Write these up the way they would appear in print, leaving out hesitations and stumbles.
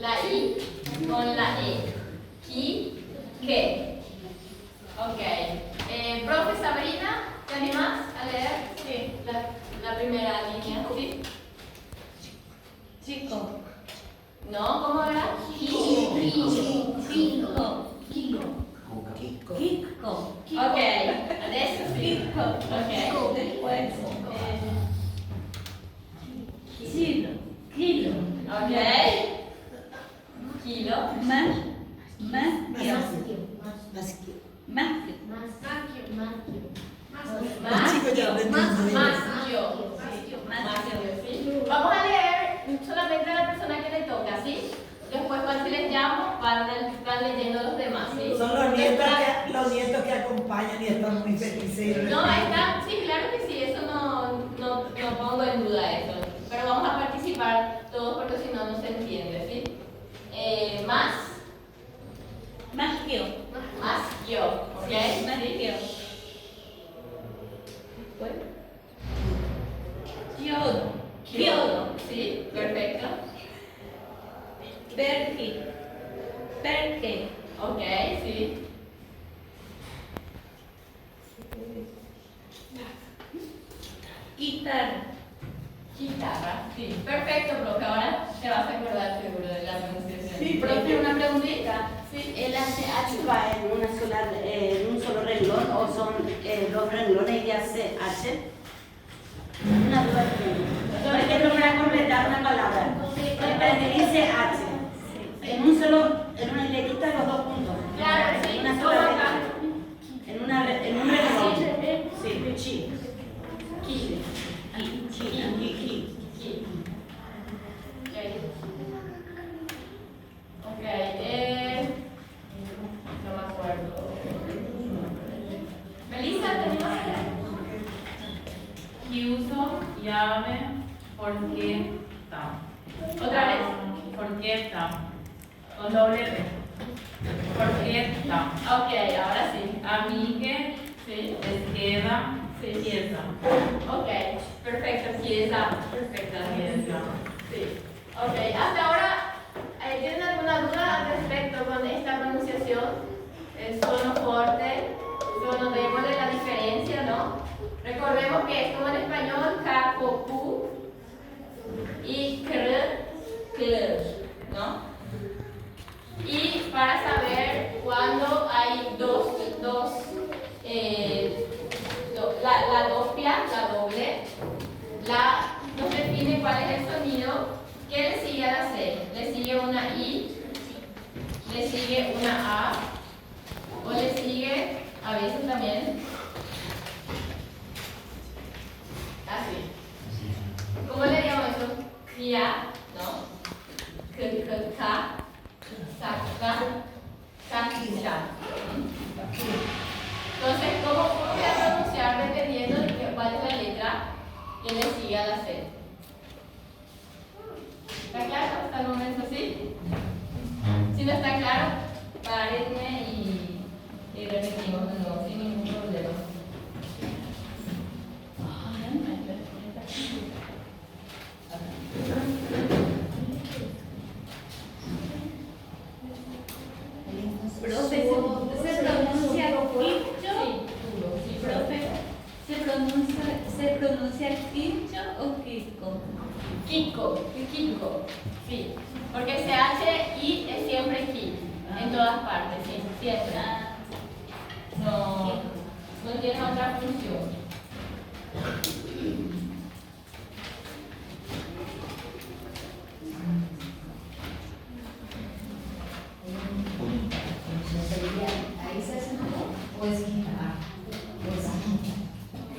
la I con la E. Ki, que. Ok. Profe Sabrina, ¿te animas a leer? Sí, la primera línea. ¿Sí? Chico. No, ¿cómo era? Kiko. Ok, adesso sì. Ok. Después. Kilo. Ok. Kilo. Maschio, ¿sí? Vamos a leer solamente a la persona que le toca, ¿sí? Después cuando les llamo van leyendo los demás, ¿sí? Son los nietos que acompañan y están muy felices. No, están, sí, claro que sí, eso no pongo en duda eso. Pero vamos a participar todos porque si no, no se entiende, ¿sí? Más yo, ¿ok? Kyoto, ¿sí? Perfecto. Ok, sí. Guitarra, sí. Perfecto, profe. Ahora te vas a acordar seguro de la pronunciación. Sí, Profe, una preguntita. Sí. ¿El ACH va en un solo renglón o son dos renglones y hace H? Una duda que tengo. Por ejemplo, para completar una palabra, pero dice H. En una hilerita los dos puntos. Claro, sí. En una ¿Cómo sola acá? letra. En un renglón. Sí, chi. Ki. Ki. Ok, no me acuerdo. Melissa, ¿te animas a leer? Chiuso, llave, forchetta. ¿Otra vez? Forchetta. Con doble T. Forchetta. Ok, ahora sí. Amiche, Sí. scheda, Sí. chiesa. Ok, perfecto, chiesa. Perfecto, Chiesa. sí. Ok, hasta ahora, ¿tienen alguna duda al respecto con esta pronunciación? El tono fuerte, tono débil, la diferencia, ¿no? Recordemos que es como en español, ka, ko, ku y kr, ¿no? Y para saber cuándo hay la doppia, la doble, nos define cuál es el sonido. ¿Qué le sigue a la C? ¿Le sigue una I? ¿Le sigue una A? ¿O le sigue, a veces también, así? ¿Cómo le llamo eso? Kia, ¿no? Ka, Kakisha. Entonces, ¿cómo voy a pronunciar dependiendo de cuál es la letra que le sigue a la C? ¿Está claro hasta el momento, sí? Si no está claro, párenme y repetimos de nuevo sin ningún problema. Profe, ¿se pronuncia quincho? Sí, Profe, ¿se pronuncia quincho o quisco? Kiko, sí. Porque CH-I es siempre ki, en todas partes, sí, siempre. No tiene otra función. ¿Ahí se hace mejor? ¿O es guitarra?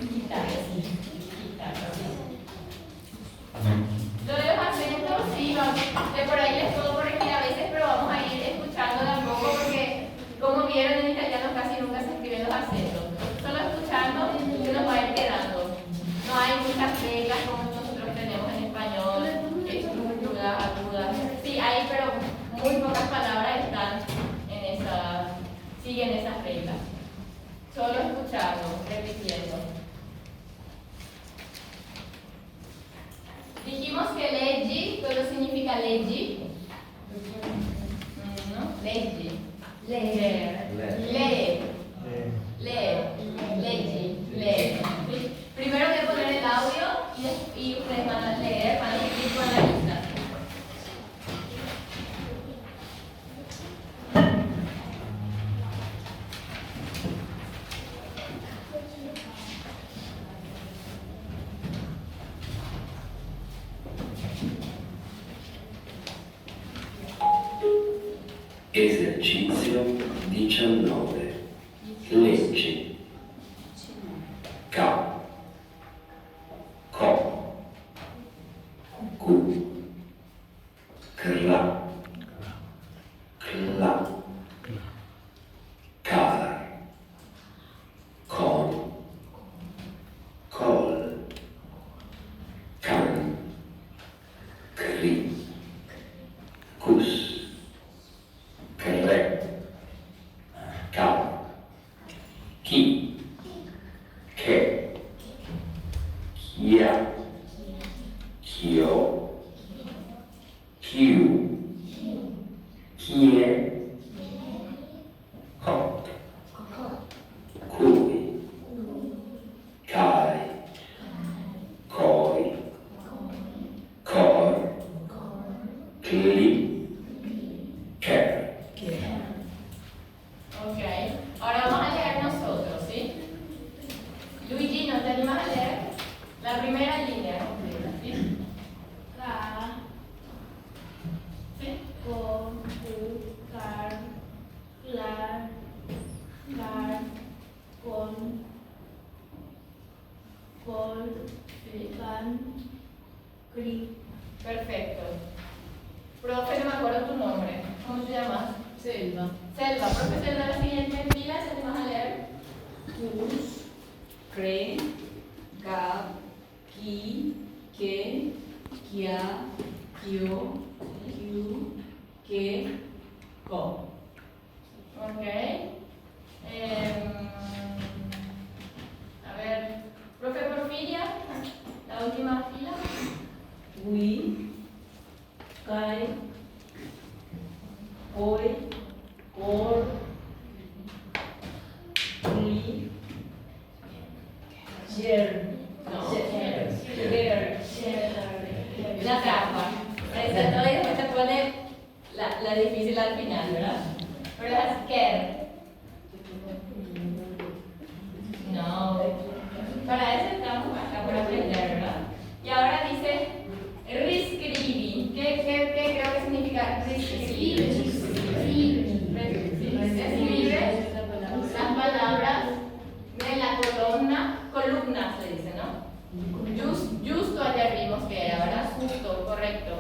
Guitarra, sí. Lo de los acentos, sí, de por ahí les puedo corregir a veces, pero vamos a ir escuchando de a poco porque, como vieron, en italiano casi nunca se escriben los acentos. Solo escuchando se nos va a ir quedando. No hay muchas reglas como nosotros tenemos en español, estructuras, agudas. Sí, hay, pero muy pocas palabras siguen esas reglas. Solo escuchando, repitiendo. Dijimos que leggi, ¿qué significa leggi? Esercizio 19. Leggi. Ca. Co. Cu. Cra. Cla. Car. Con. Col. Can. Cri. Cus. Cre. Cal. Chi. Che. Chia. Chio. Chiu. Chie. Cot. Cui. Kai. Coi. Cor. Cli. Ker. Ok, ahora vamos a leer nosotros, ¿sí? Luigi, ¿no te animas a leer? La primera línea completa, ¿sí? Ca, ¿Sí? con, cu, car, clar, car, con, col, Sí. can, cri. Perfecto. Profe, no me acuerdo tu nombre. ¿Cómo te llamas? Selva. Selva. Profe, Selva, la siguiente fila, ¿te animas a leer? Cus, cre, ca, qui, que, quia, quio, quiu, que, co. Ok. A ver, profe Porfiria, la última fila. Ui, kai, oi, cor, li, ger, No. ger, La trampa. Parece todo y después te pone la difícil al final, ¿verdad? Pero es ker. No. Para eso estamos acá por aprender, ¿verdad? Y ahora dice riscribi. ¿Qué creo que significa riscribi? Escribe las palabras de la columna se dice, ¿no? Justo ayer vimos que era, ¿verdad? Justo, correcto.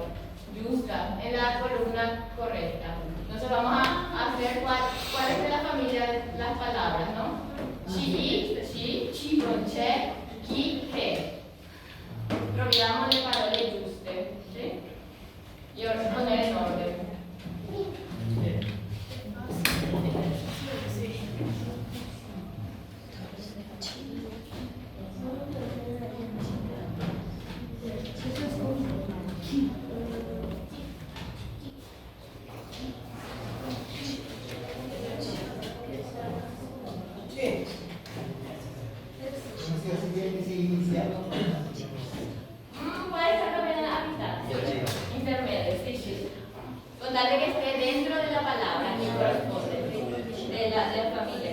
Justa, en la columna correcta. Entonces vamos a hacer cuál es de la familia de las palabras, ¿no? Chi, chi, con che, chi, che. Proviamo le parole giuste, ¿sí? Y ahora poner en orden. Sí. Puede estar también a mitad. Intermedio, sí, sí. Con tal de que esté dentro de la palabra que corresponde, ¿sí? De la familia.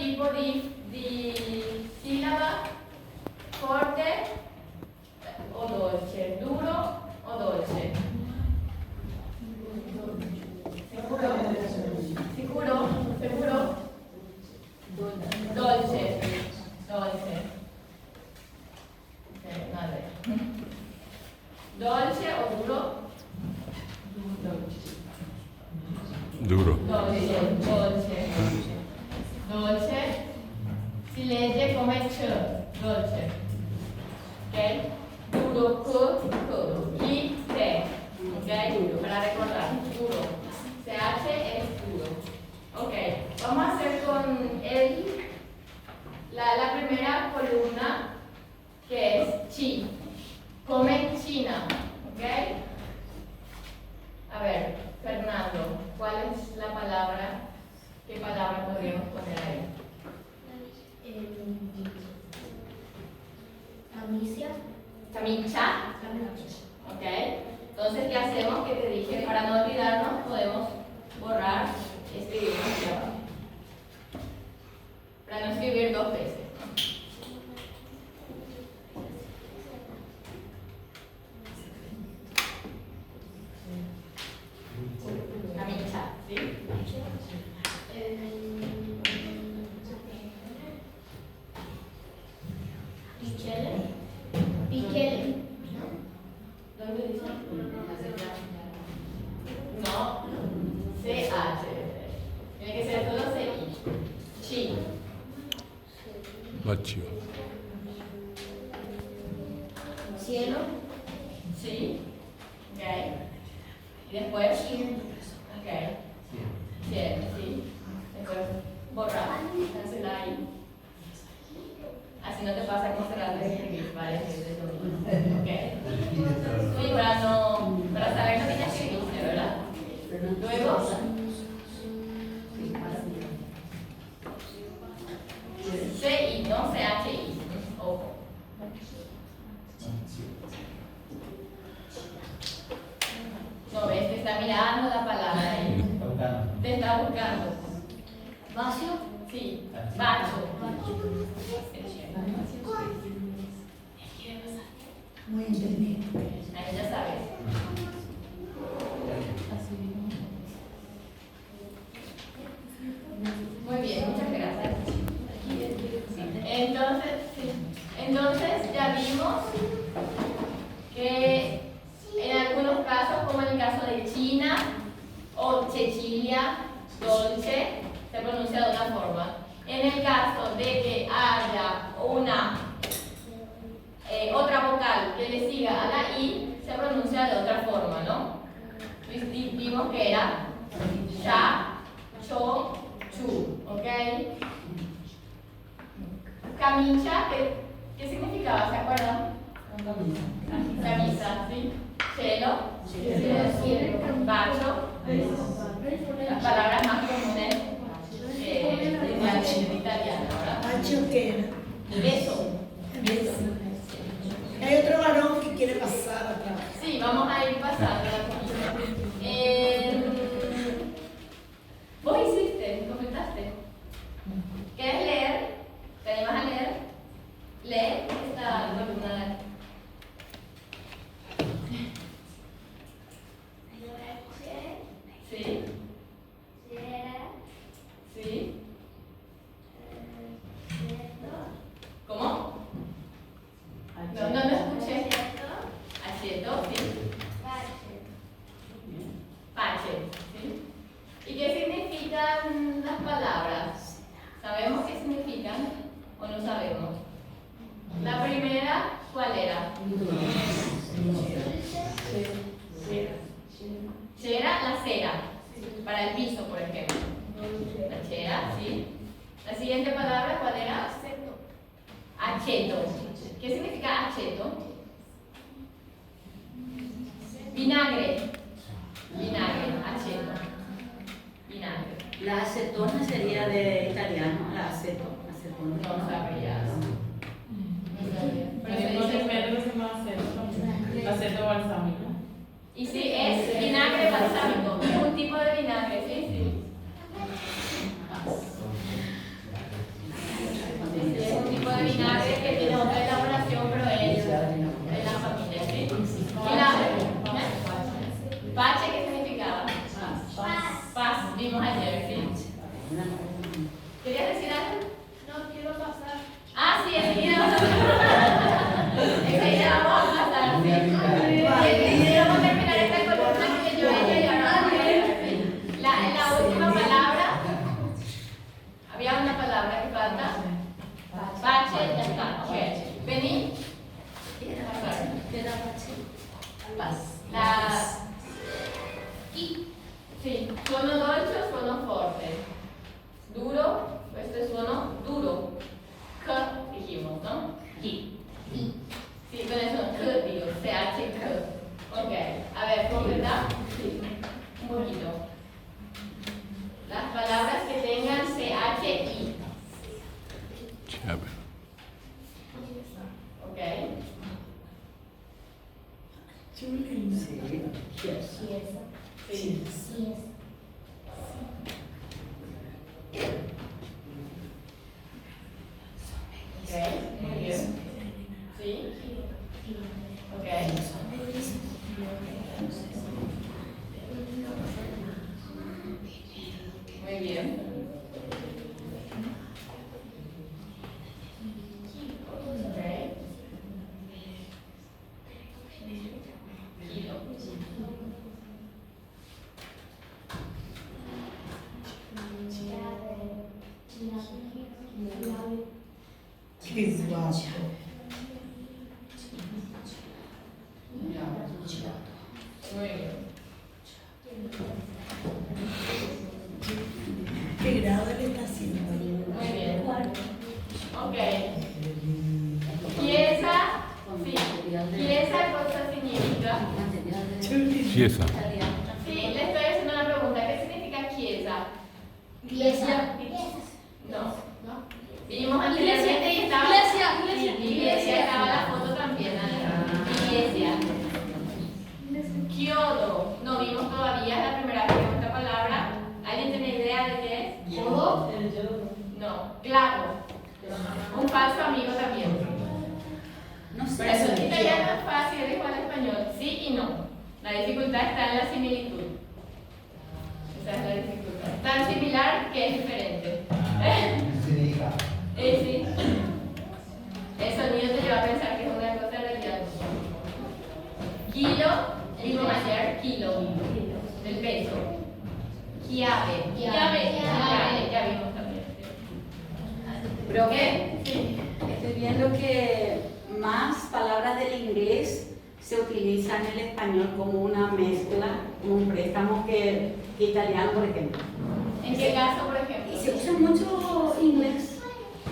tipo de sílaba, fuerte o dolce, duro o dolce. Seguro, seguro. Dolce, dolce. Ok, vale. Dolce o duro. Duro. Dolce, dolce. Dolce. Si legge come c, dolce. Ok? Duro, c, y, t. Ok? Para recordar, duro. CH es duro. Ok, vamos a hacer con la primera columna, que es chi. Come China. Ok? A ver, Fernando, ¿cuál es la palabra? ¿Qué palabra podríamos poner ahí? Camicia. Camicha. Ok. Entonces, ¿qué hacemos? Que te dije, para no olvidarnos, podemos borrar y escribir aquí abajo. Para no escribir dos veces. Camicha, ¿sí? Pichele. Piquele. ¿Dónde dice? No. CH. Tiene que ser todo CI. Chi. Machio. Cielo. Sí. Ok. Y después. Ok. Cielo, sí. Después borrar. Cancelar ahí. Así no te pasa como cerrar de escribir varias veces lo mismo. Ok. Sí, para saber lo que ya escribiste, ¿verdad? Luego. CI, no CHI. Ojo. No ves, te está mirando la palabra ahí. Te está buscando. Vacío. Sí, bacho. Muy entendido. Ahí ya sabes. Muy bien, muchas gracias. Entonces ya vimos que en algunos casos, como en el caso de China o Cecilia, dolce, se pronuncia de una forma. En el caso de que haya una otra vocal que le siga a la I, se pronuncia de otra forma, ¿no? Vimos que era sha, cho, chu, ¿ok? Camisa, ¿qué significaba? ¿Se acuerdan? Camisa, ¿sí? Cielo, bacho, las palabras más comunes de italiano, ¿verdad? Macho que era. Beso. Hay otro varón que quiere pasar atrás. Sí, vamos a ir pasando la comida. ¿Vos hiciste? ¿Completaste? ¿Quieres leer? ¿Te animas a leer? Lee esta columna. Sí. Sí. ¿Cómo? No escuché. Aceto, sí. Pache, ¿sí? ¿Y qué significan las palabras? ¿Sabemos qué significan o no sabemos? La primera, ¿cuál era? Cera, la cera, para el piso, por ejemplo. La cera, ¿sí? La siguiente palabra, ¿cuál era? Aceto. ¿Qué significa aceto? Vinagre. Vinagre, aceto. Vinagre. La acetona sería de italiano, la aceto. Acetona. No sabría. Pero se No dice- depende que se llama aceto también. Aceto balsámico. Y sí, es vinagre balsámico. Es un tipo de vinagre, sí, sí. vinagre que tiene otra elaboración, pero es de la familia, ¿sí? Pache, ¿qué significaba? Paz, vimos ayer, ¿sí? ¿Querías decir algo? No quiero pasar. Ah, sí, enseguida vamos a pasar, sí. Vamos a terminar esta columna que yo ella y ahora vamos a ver la última palabra. Había una palabra que falta. Pache, ya está. Ok. Vení. La sí, suono dolce o suono fuerte. Duro, este es suono duro. K dijimos, ¿no? Ki. Sí, con eso, K digo, CH, K. Ok, a ver, ¿completa? Sí, un poquito. Las palabras que tengan CHI. Chévere. Ok. Sí. Ok, muy bien. Sí. Ok. Muy bien. Ok. Kilo. Qué guapo. Muy bien. ¿Qué grado le está haciendo? Muy bien. Ok. Chiesa. Sí. Chiesa, cosa significa. Chiesa. Sí, le estoy haciendo una pregunta. ¿Qué significa chiesa? Iglesia. No. Vimos anteriormente y estaba. Iglesia, estaba la foto también. Iglesia. Kyodo. No vimos todavía, es la primera vez que vemos esta palabra. ¿Alguien tiene idea de qué es? ¿Yodo? No. Clavo. Un falso amigo también. No sé. Pero eso en italiano es fácil, es igual al español. Sí y no. La dificultad está en la similitud. Esa es la dificultad. Tan similar que es diferente. Sí. El sonido te lleva a pensar que es una cosa en realidad. Kilo, vimos ayer, kilo, del peso. Chiave, ya vimos también. Pero ¿Qué? Sí. estoy viendo que más palabras del inglés se utilizan en el español como una mezcla, como un préstamo que italiano, por ejemplo. ¿En qué caso, por ejemplo? Y se usa mucho inglés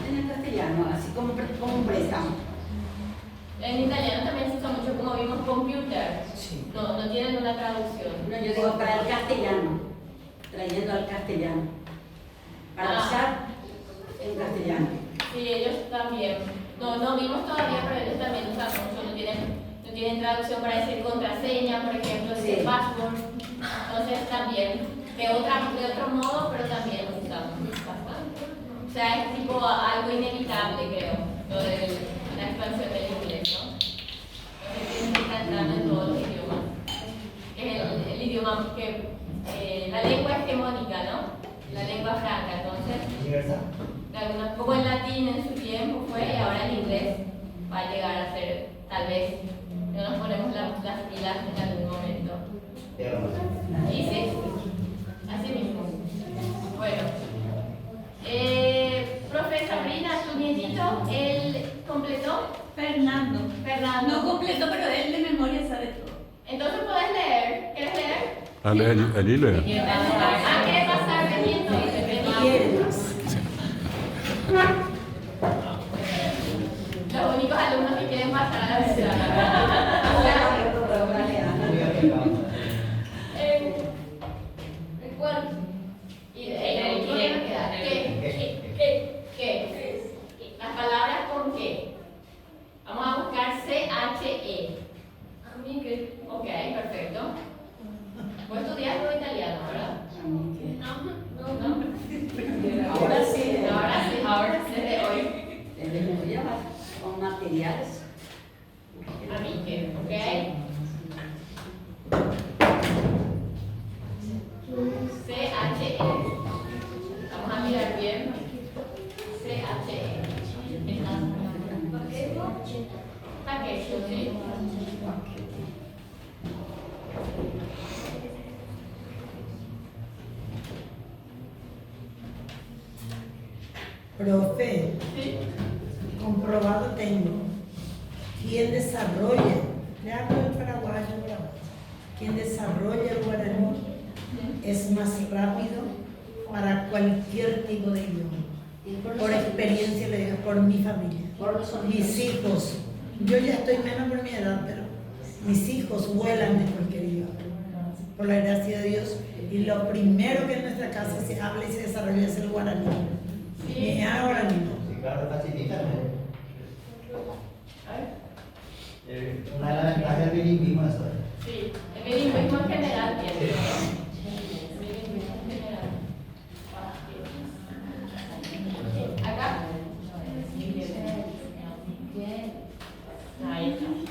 en el castellano, así como un préstamo. En italiano también se usa mucho, como vimos, computer. Sí. No tienen una traducción. No, yo digo para el castellano, trayendo al castellano, para Ah. usar en castellano. Sí, ellos también. No vimos todavía, pero ellos también usan mucho. No tienen traducción para decir contraseña, por ejemplo, decir Sí. password. Entonces también, de otro modo, pero también lo usamos bastante. O sea, es tipo algo inevitable, creo, lo de la expansión del inglés, ¿no? Entonces tiene que estar entrando en todos los idiomas. Es el idioma que, la lengua hegemónica, ¿no? La lengua franca, entonces. Como el latín en su tiempo fue y ahora el inglés va a llegar a ser, tal vez, no nos ponemos las pilas en algún momento. Y sí, así mismo. Bueno, profe Sabrina, tu nietito, ¿él completó? Fernando. No completo, pero él de memoria sabe todo. Entonces puedes leer. ¿Quieres leer? Allí lea. ¿Quiere pasar de nieto? Los únicos alumnos que quieren pasar a la versión. Recuerdo. Y quieren quedar. ¿Qué? Las palabras con qué. Vamos a buscar CHE. Ok, perfecto. Vos estudias lo italiano, ¿verdad? Profe, ¿Sí? comprobado tengo. Quien desarrolle, le hablo del paraguayo, quien desarrolla el guaraní es más rápido para cualquier tipo de idioma. Por experiencia le digo, por mi familia. Por los sonidos. Mis hijos, yo ya estoy menos por mi edad, pero mis hijos vuelan de cualquier idioma, por la gracia de Dios. Y lo primero que en nuestra casa se habla y se desarrolla es el guaraní. Ni ahora ni no. Sí, claro, facilita, ¿no? A ver. Una de las ventajas del bilingüismo es eso. Sí, el bilingüismo en general tiene, ¿no? El bilingüismo en general. Acá. Ahí está. Muy bien.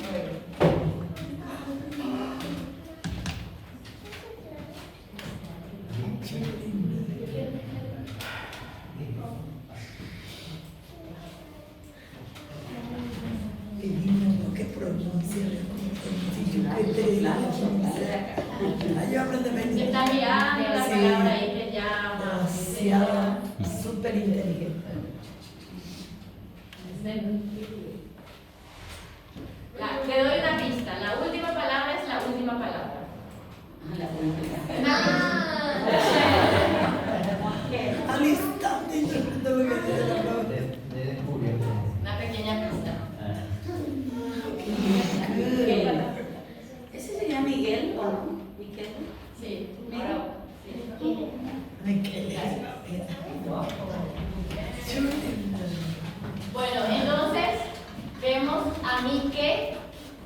Pedimos lo que pronuncia, yo aprendo Se está mirando la palabra ahí que llama. demasiado, súper inteligente. Te doy una pista. La última palabra es la última palabra. Al instante interpreto lo que dice la palabra. De descubierto. Una pequeña pista. ¿Ese sería Miguel o no? ¿Miguel? Sí. Miguel. Sí. Ay, qué lindo. Bueno, entonces vemos a mí que.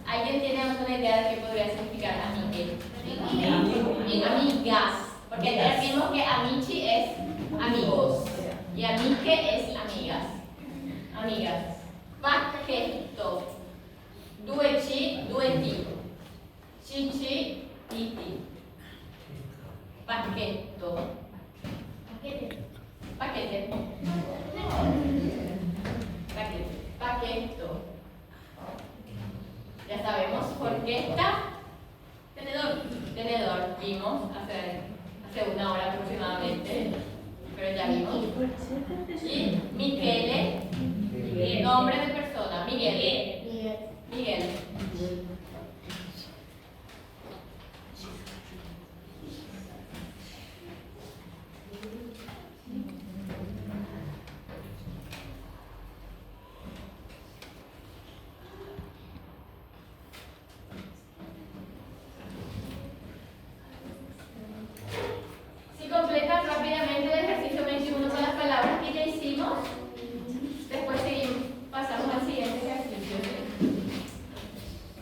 ¿Alguien tiene alguna idea de qué podría significar amigue? En amigas. Porque ayer vimos que amici es amigos y amique es amigas. Amigas. Pacchetto. Due C, due T. Cici, titi. Pacchetto. Paquete. Paquete. Paquetto. Ya sabemos por qué está. Tenedor. Tenedor. Vimos hace una hora aproximadamente. Pero ya vimos. Y Michele. Nombre de persona. Miguel. Miguel. Si completan rápidamente el ejercicio 21 con las palabras que ya hicimos, después pasamos al siguiente ejercicio.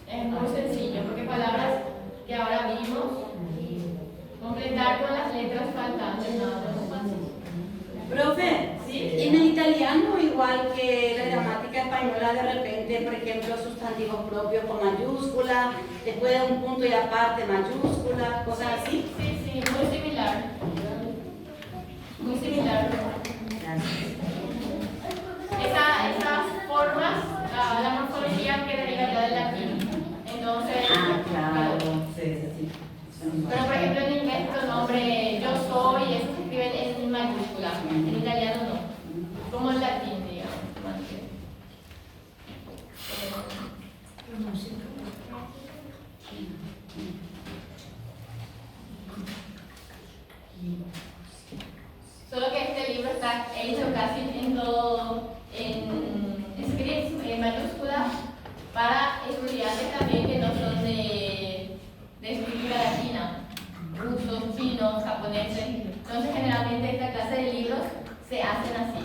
Es muy sencillo, porque palabras que ahora vimos, completar con las letras faltantes, nada más fácil. Profe, ¿Sí? en el italiano, igual que la gramática española, de repente, por ejemplo, sustantivos propios con mayúscula, después de un punto y aparte mayúscula, cosas así. Sí, muy similar. Muy similar. Esas formas, la morfología que deriva ya del latín. Entonces, pero por ejemplo en inglés el nombre yo soy, eso se escribe en mayúscula. En italiano no. Como en latín, digamos. Solo que este libro está hecho casi en todo, en scripts, en mayúscula, para estudiantes también que no son de escritura latina, rusos, chinos, japoneses. Entonces generalmente esta clase de libros se hacen así.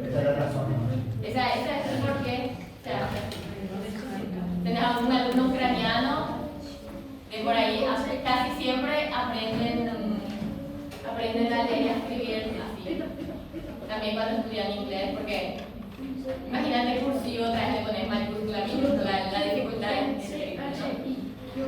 Esa es la razón. Esa es el por qué se hace así. Tenemos un alumno ucraniano que por ahí casi siempre aprenden a leer y a escribir así. También cuando estudian inglés, porque imagínate cursivo, otra vez le pones mayúscula, minúscula, la dificultad es escribir, ¿no?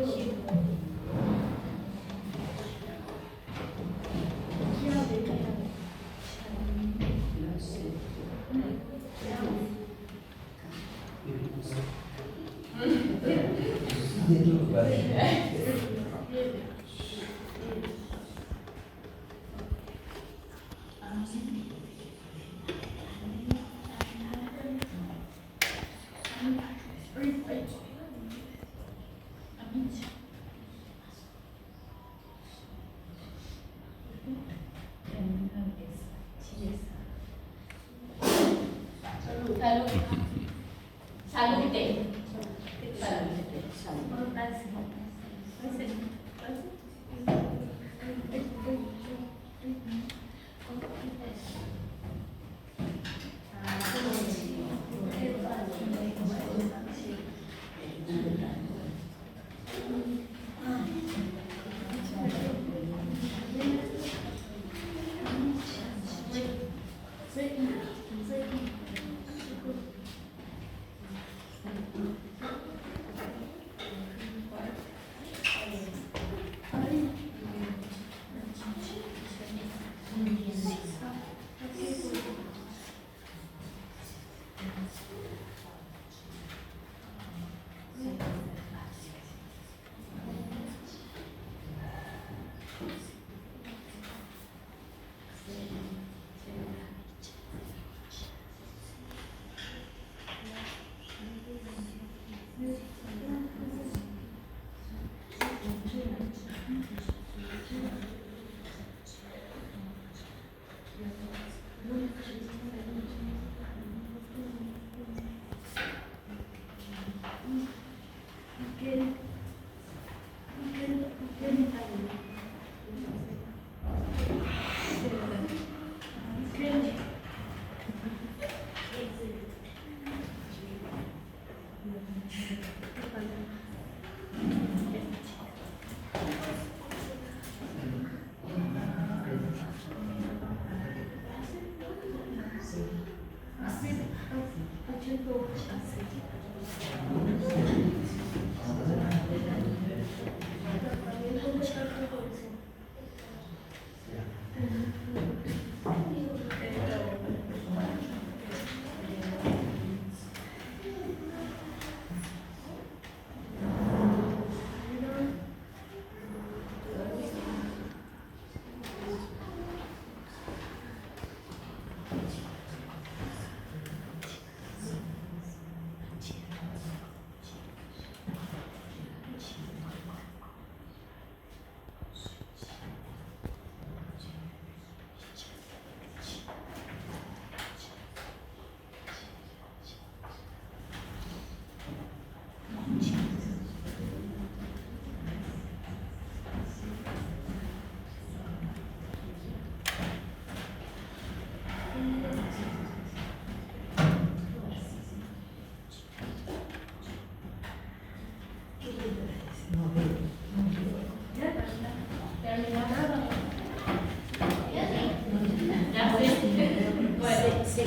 Salute. Salute.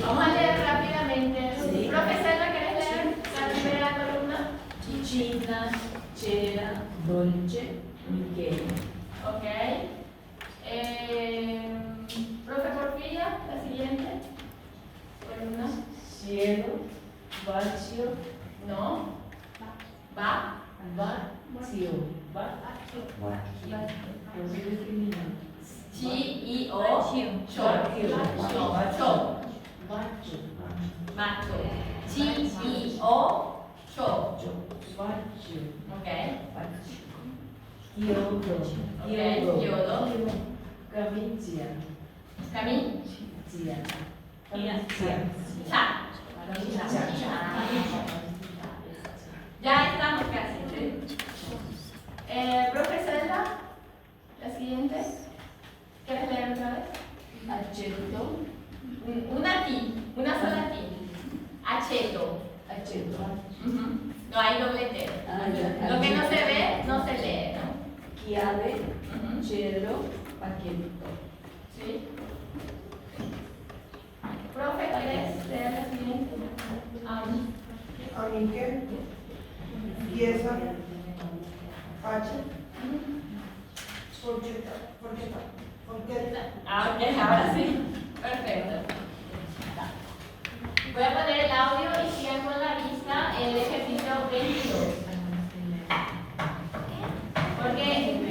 Vamos a leer rápidamente. Profesor, ¿la querés leer? La primera columna. Cicina, Cera, Dolce, Michele. Ok. Profe Porfiria, la siguiente columna. Cielo, vacío, No. Va. vacío, Chi-I-O. Cho. Cho. Macho. Chi-I-O. Cho. vacío, Ok. chiodo, Ok. Chiodo. camicia, Camin. Cha. Ya estamos casi. ¿Sí? Profe Zelda, la siguiente. ¿Quieres leer otra vez? aceto, Una ti, una sola ti. Aceto. Ujú. No hay doble T. Lo que no se ve, no se lee, ¿no? chiave, Ujú. cielo, paquetito. ¿Sí? Profe, ¿quieres leer la siguiente? Anique, pieza, H, porque Ah, ok, ahora sí. Perfecto. Voy a poner el audio y sigan con la vista el ejercicio 22. Porque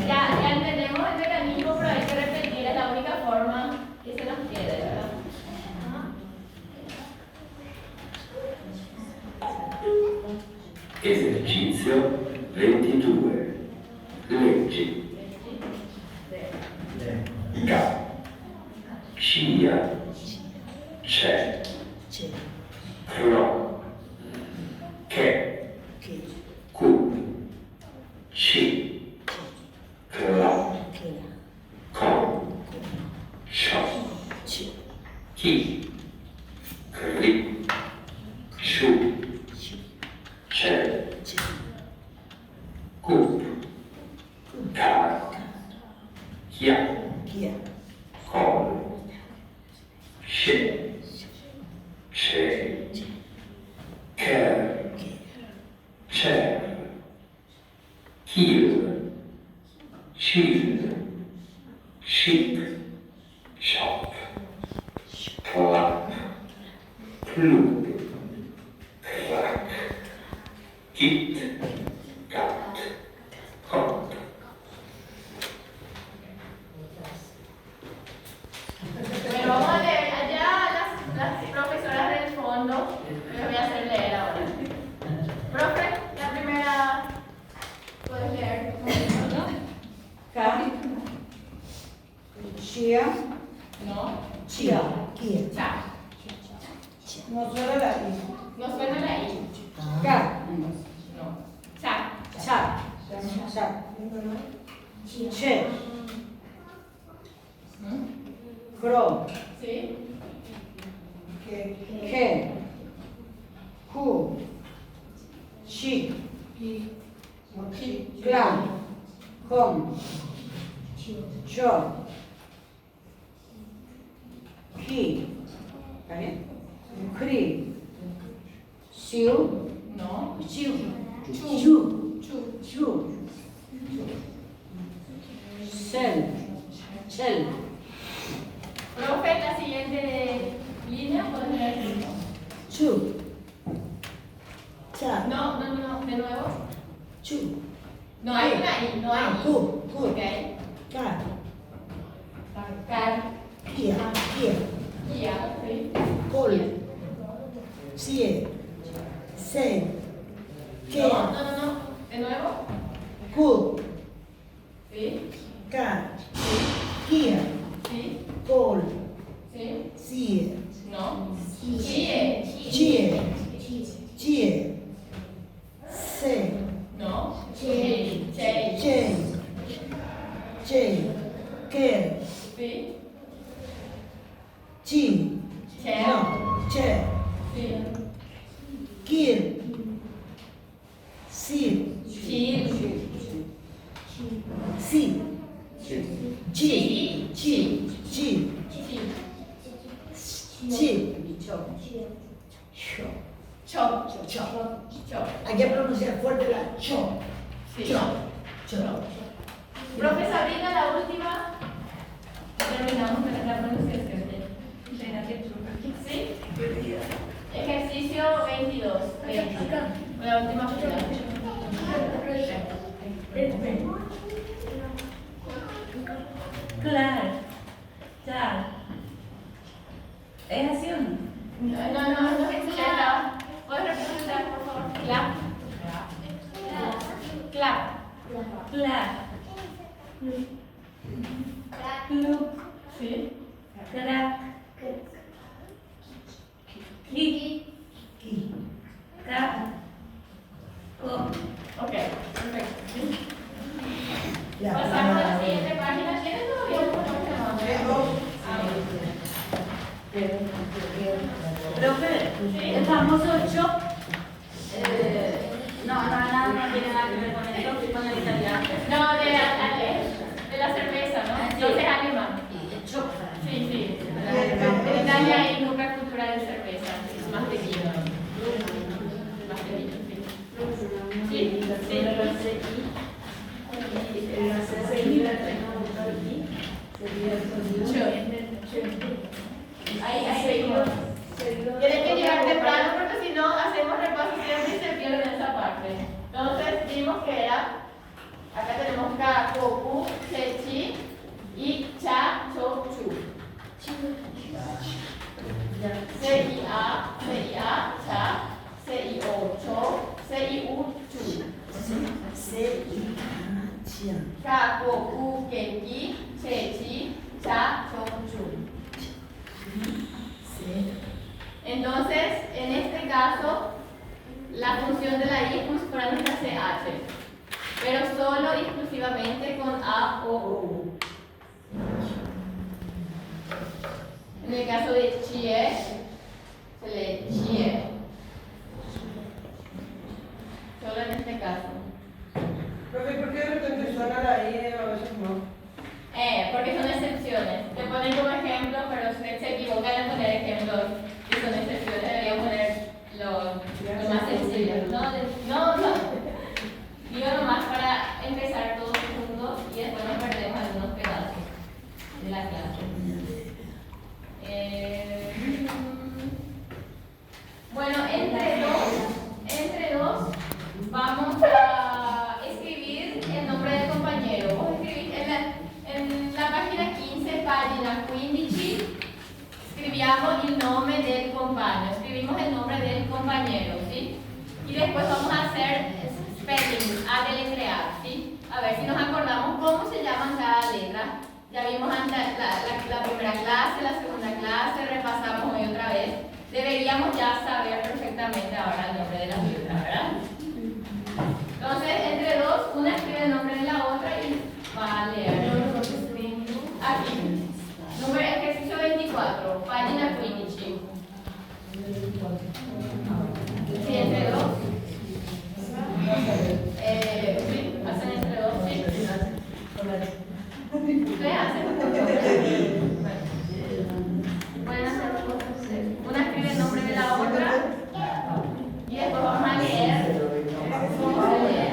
ya entendemos el mecanismo, pero hay que repetir, es la única forma que se nos quede, ¿verdad? Esercizio 22. Leggi. Ca. Cia. C'è. 클럽, 개, 구, 시, 클럽, 컴, 셔, 기, 클릭, 슈, 쉘, 구, 가, 야, 걸, 시, 쉐, 캐, 체, 힐, 쉴, 십, 숍, 클럽, 플루드, 클락, 깃, 갓, 컷. Bueno, vamos a leer allá las profesoras del fondo. Les voy a hacer leer ahora. Profe, la primera. ¿Puedes leer? Ka. Chia. No. Chia. Cha. No suena la I. No suena la I. Ka. No. Cha. Cha. Cha. Che. Kro. ¿Sí? Ke. Ku. Shi. Kla. Kom. Cho. Ki. ¿Está bien? Kri. Siu. No. Siu. Chu. Chu. Sel. Chel. Profe, la siguiente línea, ¿puedes leer? Chu. Cha. No, de nuevo. Chu. No hay una I, no hay I. Ku. Ok. Ka. Car. Kia. Kia. Sí. Col. Sie. Se. Que. No. De nuevo. Ku. Sí. Ka. Kia. Sí. Col. Sí. Sie. No. Chie. Chie. Chie. Se. No. Che. Che. Che. Che. Que. Sí. Chi. Che. No. Che. Sí. Kir. Si. Chil. Si. Chi. Chi. Chi. Chi. Cho. Hay que pronunciar fuerte la cho. Sí. Cho. Profe Sabrina, la última. Terminamos con la pronunciación. ¿Sí? Ejercicio 22. La última fila. Claro. Ya. ¿Es así o no? No es chela. ¿Puedes representar, por favor? Clap. Clap. Claro. Club. ¿Sí? Crack. Ki. Cap. Co. Ok, perfecto. ¿Sí? Ya. Pasamos a la siguiente página. ¿Tienes todavía Profe, Sí. el famoso chop. No tiene nada que ver con esto, con el italiano. No, de la cerveza, ¿no? Entonces alemán. Chop. Sí. En Italia hay nunca cultura de cerveza, es más pequeño. Más pequeño, sí. Ahí seguimos. Tienes que llegar temprano porque si no hacemos repaso siempre y se pierde esa parte. Entonces vimos que era, acá tenemos Ka, Ko, Ku, Che, Chi y Cha, Cho, Chu. C-I-A, Cha, C-I-O, Cho, C-I-U, Chu. Ka, Ko, Ku, Ke, Ki, Che, Chi, Cha, Cho, Chu. Entonces, en este caso, la función de la I es como si fuera nuestra CH, pero solo y exclusivamente con A o U. En el caso de chie, se lee chie. Solo en este caso. Profe, ¿por qué de repente suena la I y a veces no? Porque son excepciones. Te ponen como ejemplo, pero usted se equivoca en poner ejemplos y son excepciones. Debería poner lo más sencillo. No. Digo nomás para empezar todos juntos y después nos perdemos algunos pedazos de la clase. Bueno, entre dos vamos a escribir el nombre del compañero. Vamos a escribir en la página 15, página 15, escribíamos el nombre del compañero. Escribimos el nombre del compañero, ¿sí? Y después vamos a hacer spelling, a deletrear, ¿sí? A ver si nos acordamos cómo se llaman cada letra. Ya vimos antes la primera clase, la segunda clase, repasamos hoy otra vez. Deberíamos ya saber perfectamente ahora el nombre de las letras, ¿verdad? Entonces, entre dos, una escribe el nombre de la otra y va a leer. Aquí, número ejercicio 24, página 15. Sí, entre dos. Sí, hacen entre dos, sí. Ustedes hacen. Pueden hacer una escribe el nombre de la otra y después vamos a leer cómo se lee.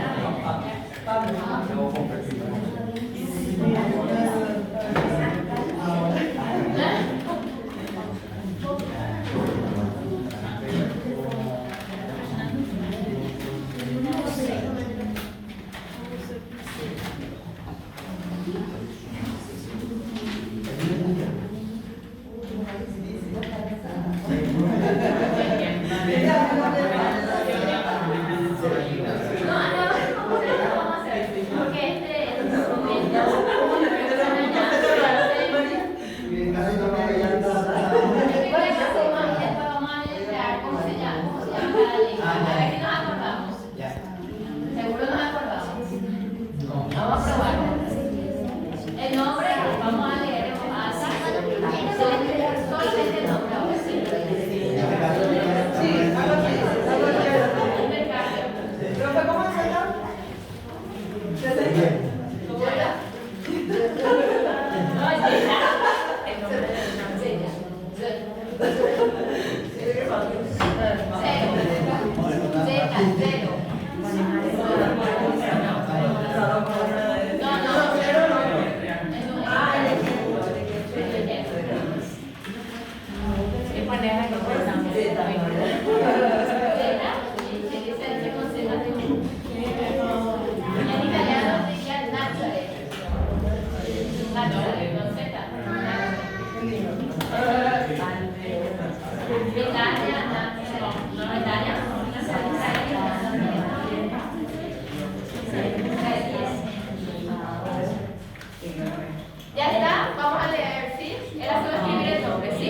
Ya está, vamos a leer, ¿sí? Era solo escribir el nombre, ¿sí?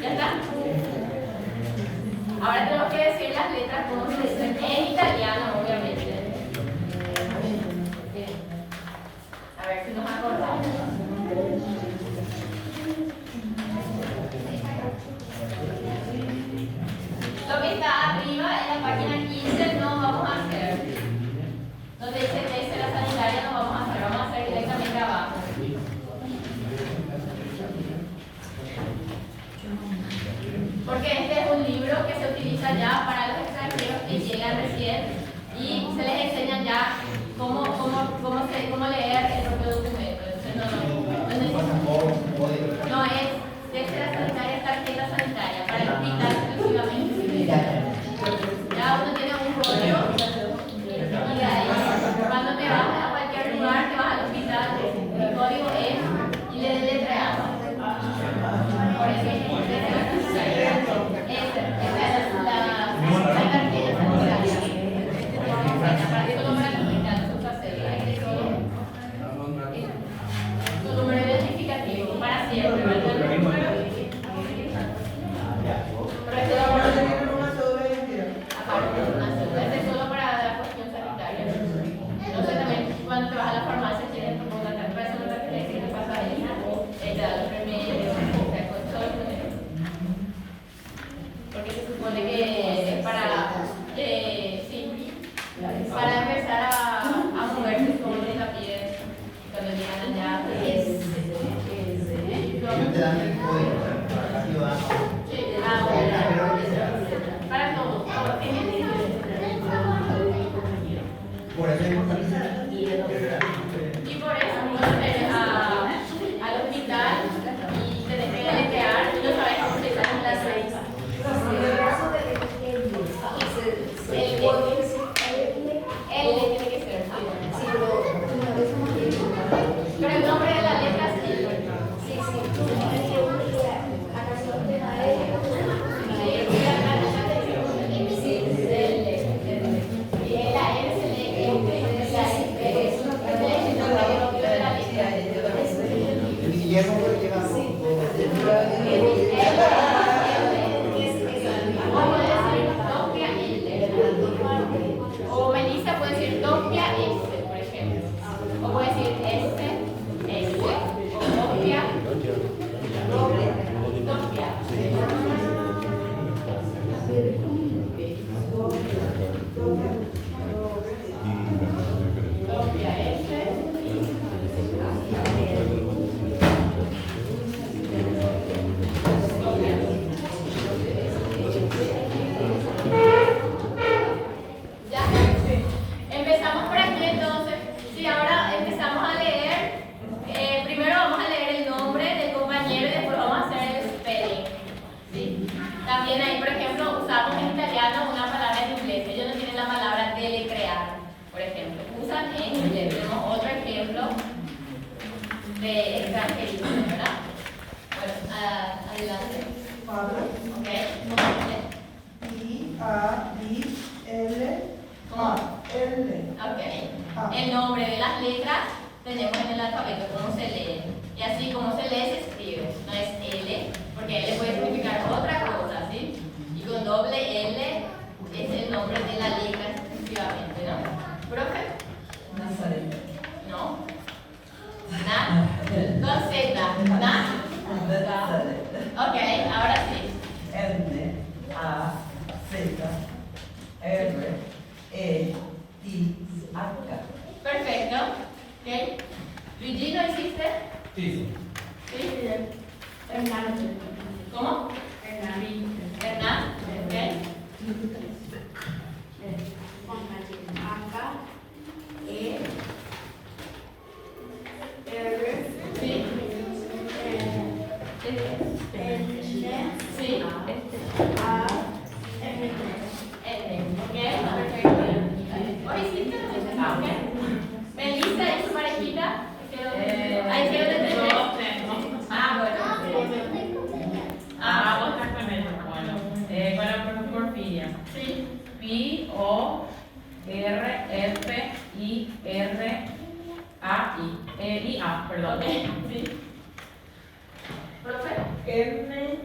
¿Ya está? Ahora tenemos que decir las letras como se dicen en italiano, obviamente. A ver si nos acordamos. Lo que está arriba en la página 15 no vamos a hacer. Donde dice TS la sanitaria no vamos a hacer, vamos a hacer directamente abajo. Porque este es un libro que se utiliza ya para los extranjeros que llegan recién y se les enseña ya cómo leer el propio documento. Entonces no es desde la sanitaria, tarjeta sanitaria, para el hospital exclusivamente. Ya uno tiene un rollo y de ahí, cuando te vas a cualquier lugar, te vas al hospital, el código es y le deletreamos. Por eso es También ahí, por ejemplo, usamos en italiano una palabra en inglés. Ellos no tienen la palabra deletrear, por ejemplo. Usan en inglés. Tenemos otro ejemplo de extranjerismo, ¿verdad? Bueno, adelante. Padre. Ok. I-A-I-L. ¿Cómo? L. Ok. El nombre de las letras tenemos en el alfabeto, cómo se lee. Y así como se lee, se escribe. No es L, porque L puede significar otra cosa, ¿sí? Y con doble L es el nombre de la letra exclusivamente, ¿no? ¿Profe? Nazareno. No. Na. Con Z. Na. Ok, ahora sí. N, A, Z, R, E, T, H. Perfecto. Ok. Luigi, ¿lo hiciste? Sí. Sí. Hernán. ¿Cómo? Hernán. Hernán. Ok. Acá. E. R. Sí. N. Sí. A. M. N. Ok, perfecto. ¿O hiciste? Ah, ok. Melissa y su parejita. Ahí quiero entender. Ah, bueno. Ah, Vamos a estar con eso. Bueno, para el profesor Porfiria. sí. P-O-R-F-I-R-A-I. Perdón. Ok, sí. Profe. M.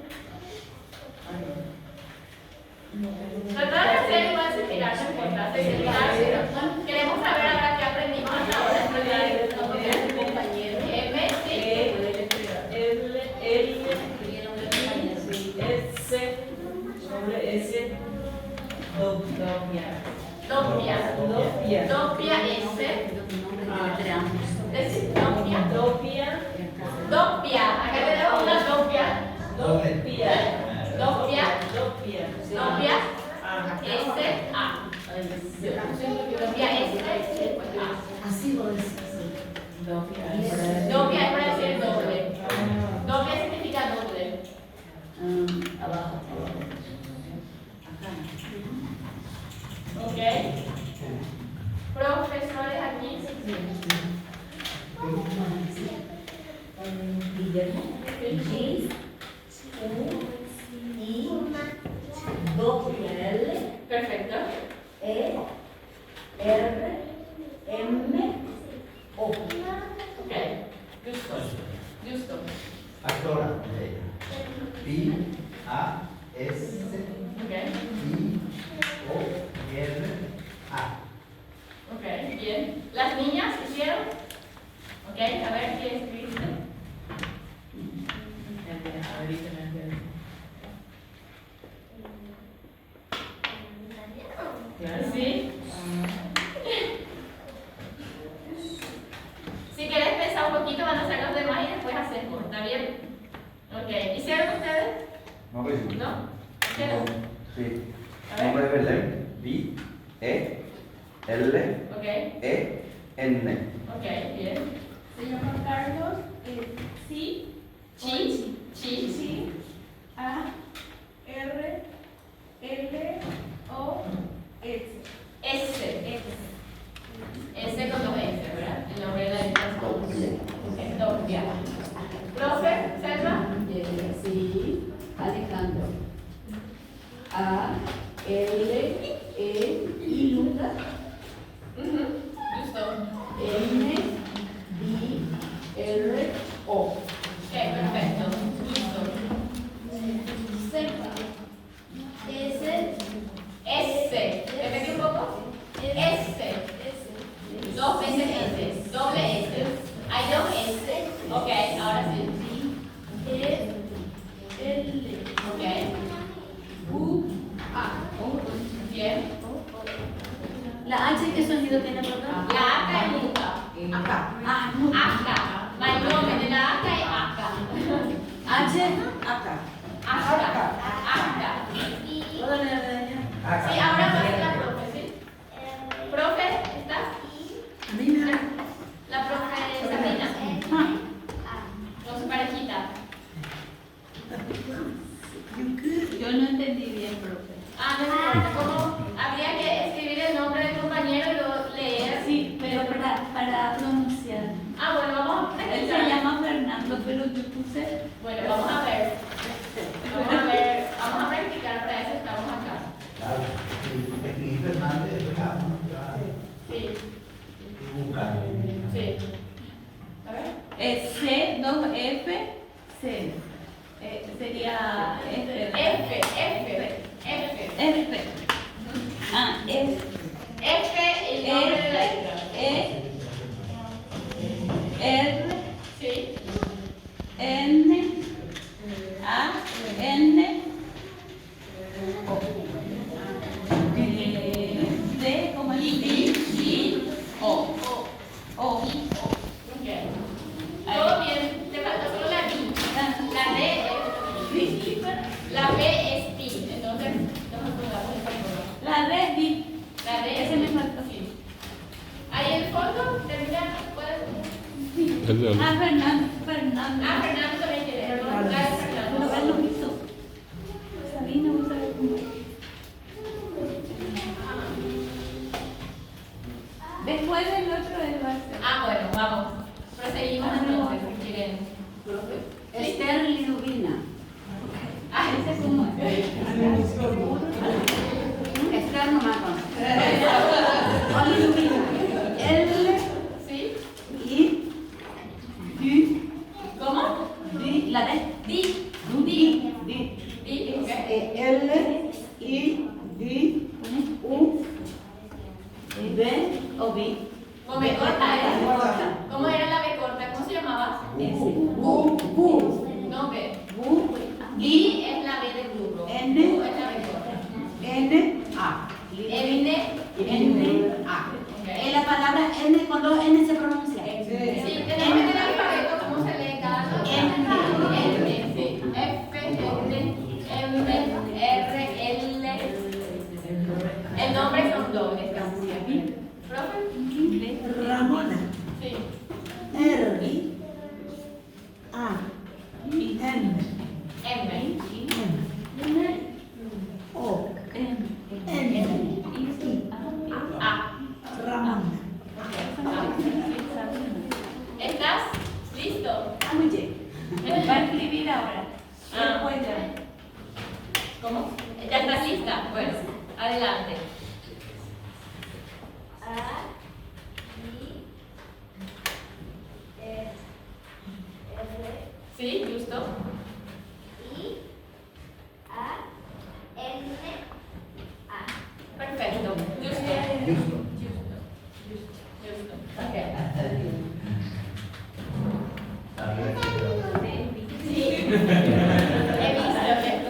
Tratar de hacer igual sin tirar, no importa. Sin tirar, pero queremos saber ahora qué aprendimos hasta ahora. M, sí. Doppia. Doppia S. Doppia. Doppia. Acá tenemos una doppia. Doppia. Doppia. S. A. Doppia S. Así lo decís. Doppia es para decir doble. Doppia significa doble. Abajo. Ok. Profesores aquí. Guillermo. G. U. I. Doble L. Perfecto. E. R. M. O. Ok. Justo. Justo. Actora. P, A, S, Ok. I, O, R, A. Ok, bien. ¿Las niñas hicieron? Ok, a ver quién escribiste. ¿Sí? Si quieres pensar un poquito, van a hacer los demás y después hacemos. ¿Está bien? Ok. ¿Hicieron ustedes? No lo hicimos. ¿No? ¿Hicieron? Sí. A ver. Nombre de Belén. B, E, L, Ok. E, N. Ok, bien. Se llama Carlos. Sí. Chi. Chi. Sí. A. R. L. O. S. S. S con dos S, ¿verdad? El nombre de la habitación. Ok, Doppia. Profe, Selma. Sí. Alejandro. A, L, E, I, Luca. Justo. M, D, R, O. Ok, perfecto. Justo. S. S. Repite un poco. S. Dos veces S. Doble S. Hay dos S. Ok, ahora sí. E. L. Ok. U. A. Bien. ¿La H qué sonido tiene, perdón? La acá y nunca. Acá. Ah, no. Acá. Mayormente de la acá y acá. H, acá. Acá. Acá. Sí, ahora va a ser la profe, ¿sí? Profe, ¿estás? La profe Sabrina. Con su parejita. You could. Yo Yo no entendí bien, profe. Ah, no importa. ¿Cómo? Habría que escribir el nombre del compañero y luego leer. Sí, pero para pronunciar. Ah, bueno, vamos a Él practicar. se llama Fernando, pero yo puse... Bueno, vamos a ver. Vamos a practicar, para eso estamos acá. Claro, escribí Fernández, Sí, buscar. sí. A ver. Es C, 2F, C. Sería F. F. F. Ah, F. F, el nombre de la letra. R, Sí. N, A, N, O. D, como el I, O. O. Ok. Todo bien. Te falta solo la D. La D es la B es pi. Entonces, nos acordamos de esta forma. La D, D. La D Ese me faltó. Sí. Ahí en el fondo, termina. ¿Puedes? El de Ah, Fernando. Ah, Fernando también quiere. Claro, Pero él Fernando. lo hizo. Sabina, vos sabés cómo es. Después del otro es Barcelona. Ah, bueno, vamos. Proseguimos entonces, si quieren. Esther Liduvina. Ah, Ese cómo es. Esther no mata. Liduvina. L, ¿Sí? I, D, ¿Cómo? D, la D. Di. D, Ok. L, I, D, U, B o B. Con B corta, ¿eh? Corta. ¿Cómo era la B corta? ¿Cómo se llamaba? Bu, No, B. Bu, I es la B de burro. N. U es la B corta. N, A. N. A. Ok. La palabra N, cuando N se pronuncia. Sí, tenemos que ver el alfabeto, cómo se lee cada cosa. N, sí. F, N, M, R, L. El nombre son dobles, casi. ¿Profe? Ramona. Sí. R, A, N, M. O, N, A. Ramona. ¿Estás listo? Ah, muy bien. Va a escribir ahora. Después ya. ¿Cómo? ¿Ya estás lista? Bueno, adelante. Sí, justo. Perfecto. Justo. Justo. Ok. Sí. He visto esto.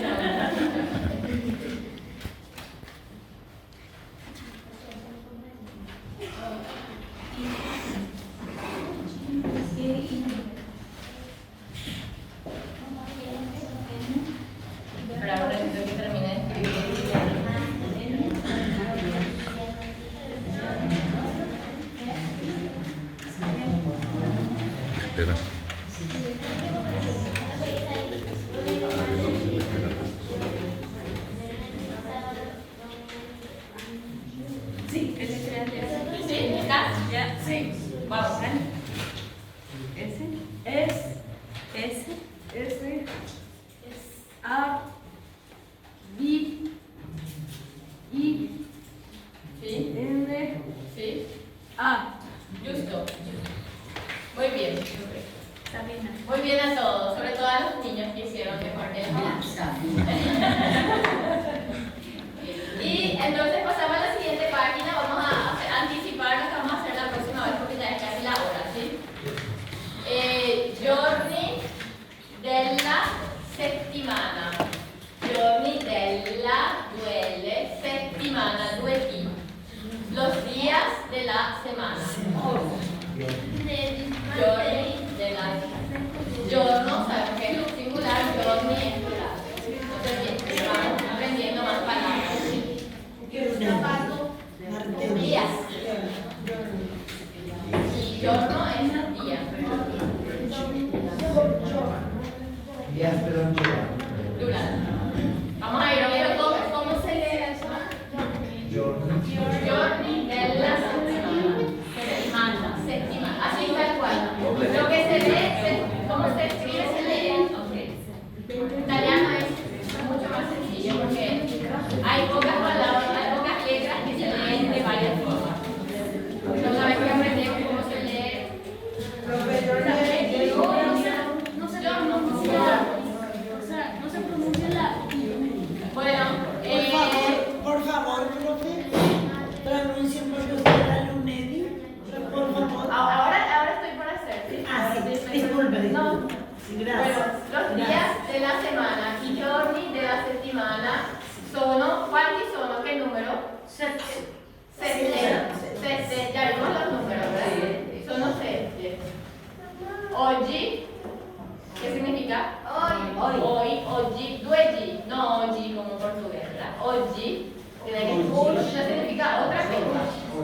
oggi, tiene que oggi significa otra cosa.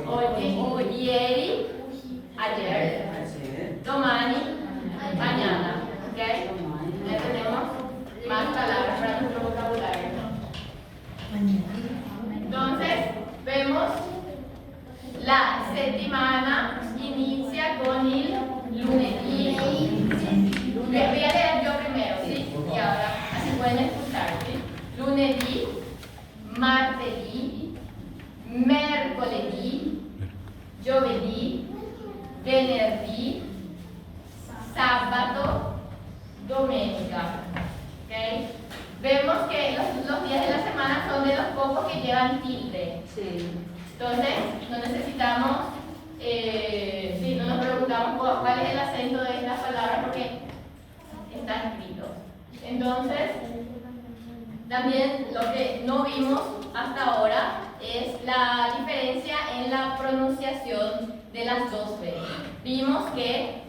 Oggi, ieri, ayer, domani, mañana. ¿Ok? Ya tenemos más palabras para nuestro vocabulario. Entonces, vemos la settimana inicia con el lunedì. Voy a leer yo primero, ¿sí? Y ahora así pueden escuchar, ¿sí? Lunedì, martedì, mercoledì, giovedì, venerdì, sabato, domenica. ¿Okay? Vemos que los días de la semana son de los pocos que llevan tilde. Sí. Entonces, no necesitamos, no nos preguntamos cuál es el acento de esta palabra porque está escrito. Entonces, también lo que no vimos hasta ahora es la diferencia en la pronunciación de las dos veces. Vimos que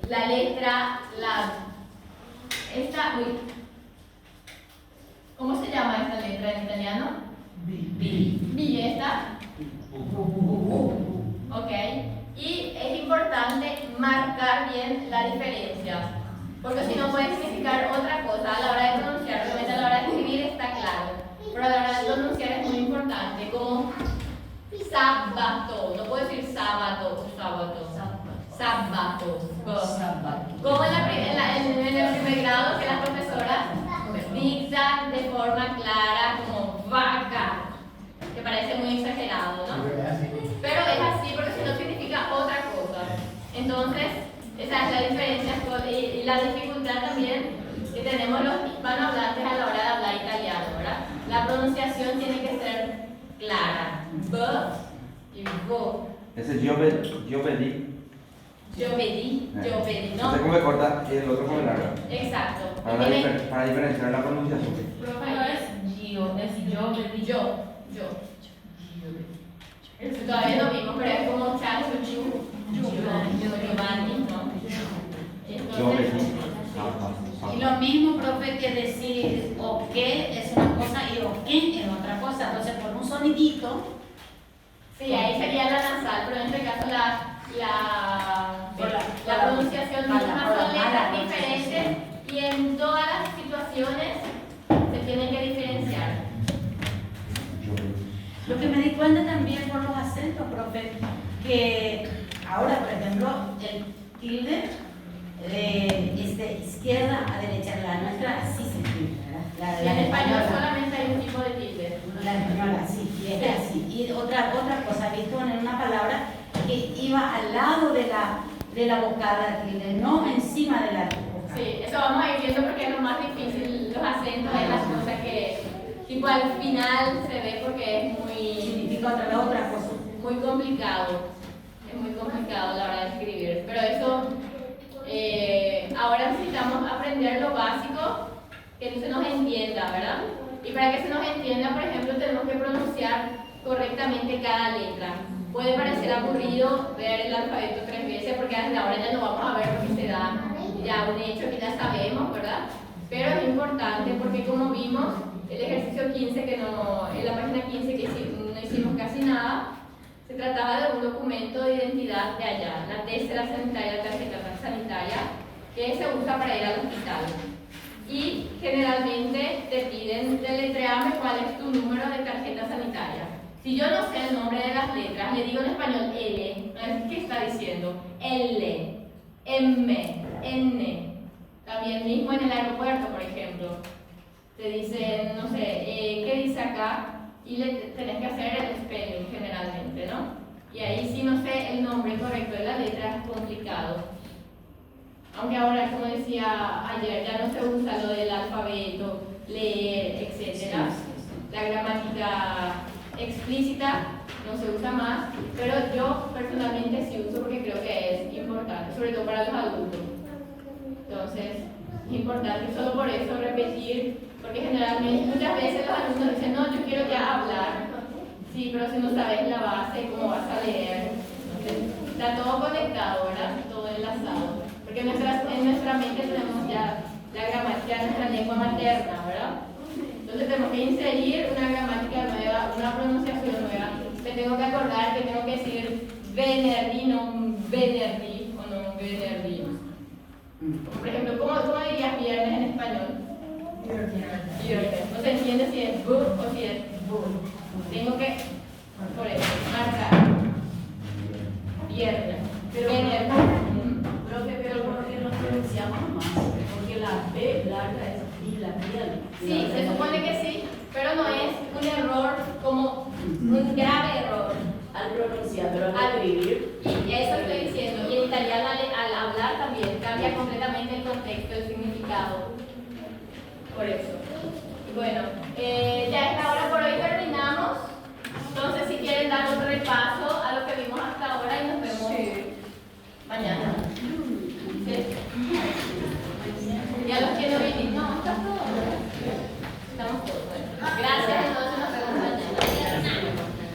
la letra, ¿cómo se llama esta letra en italiano? B. ¿Y esta? Ok. Y es importante marcar bien la diferencia, porque si no puede significar otra cosa a la hora de pronunciar. Obviamente a la hora de escribir está claro, pero a la hora de pronunciar es muy importante, como sábado. No puedo decir sábado o sábado. Sábado. Como en el primer grado, que las profesoras dictan de forma clara como vaca, que parece muy exagerado, ¿no? Pero es así porque si no significa otra cosa. Entonces, esa es la diferencia y la dificultad también que tenemos los hispanohablantes a la hora de hablar italiano, ¿verdad? La pronunciación tiene que ser clara. B y vo. Ese yo pedí. Yo pedí, ¿no? Este come corta y el otro come larga. Exacto. Para diferenciar la pronunciación. No es Gio, es yo, pedí. Yo. Todavía no vimos, pero es como Chacho, Giovanni, ¿no? Entonces, Y lo mismo, profe, que decir o que es una cosa y o que es otra cosa. Entonces, por un sonidito. sí, ahí sería la nasal, pero en este caso la pronunciación misma son letras diferentes y en todas las situaciones se tienen que diferenciar. Lo que me di cuenta también por los acentos, profe, que ahora, por ejemplo, el tilde es de izquierda a derecha, la nuestra sí se escribe, ¿verdad? En español solamente hay un tipo de tilde. La española, sí, y es así. Y otra cosa, he visto en una palabra que iba al lado de la vocal la tilde, no encima de la vocal. Sí, eso vamos a ir viendo porque es lo más difícil, los acentos es las cosas que tipo al final se ve porque es muy... significa otra cosa. Muy complicado. Es muy complicado a la hora de escribir. Pero eso, ahora necesitamos aprender lo básico, que se nos entienda, ¿verdad? Y para que se nos entienda, por ejemplo, tenemos que pronunciar correctamente cada letra. Puede parecer aburrido ver el alfabeto 3 veces porque desde ahora ya lo vamos a ver porque se da ya un hecho que ya sabemos, ¿verdad? Pero es importante porque como vimos, el ejercicio 15, en la página 15 que no hicimos casi nada, se trataba de un documento de identidad de allá, la tésera sanitaria, la tarjeta sanitaria, que se usa para ir al hospital. Y generalmente te piden deletreame cuál es tu número de tarjeta sanitaria. Si yo no sé el nombre de las letras, le digo en español L, ¿qué está diciendo? L, M, N. También mismo en el aeropuerto, por ejemplo, te dicen, no sé, ¿qué dice acá? Y tenés que hacer el spelling generalmente, ¿no? Y ahí si no sé el nombre correcto de la letra es complicado. Aunque ahora, como decía ayer, ya no se usa lo del alfabeto, leer, etc. La gramática explícita no se usa más, pero yo personalmente sí uso porque creo que es importante, sobre todo para los adultos. Entonces, es importante solo por eso repetir, porque generalmente, muchas veces los alumnos dicen, no, yo quiero ya hablar. Sí, pero si no sabes la base, ¿cómo vas a leer? Entonces, está todo conectado, ¿verdad? Todo enlazado. Porque en nuestra mente tenemos ya la gramática, nuestra lengua materna, ¿verdad? Entonces tenemos que inserir una gramática nueva, una pronunciación nueva. Me tengo que acordar que tengo que decir venerdí, no venerdí o no venerdí. Por ejemplo, ¿cómo dirías viernes en español? Viernes. No se entiende si es bu o si es bu. Tengo que, por eso, marcar. Viernes. Pero ¿por qué lo pronunciamos más? Porque la B larga es bilateral. Sí, se supone que sí, pero no es un error como un grave error. Al pronunciar, pero al escribir. Y eso estoy diciendo. Y en italiano al hablar también cambia completamente el contexto, el significado. Por eso. Y bueno, ya es la hora, por hoy terminamos. Entonces, si quieren dar otra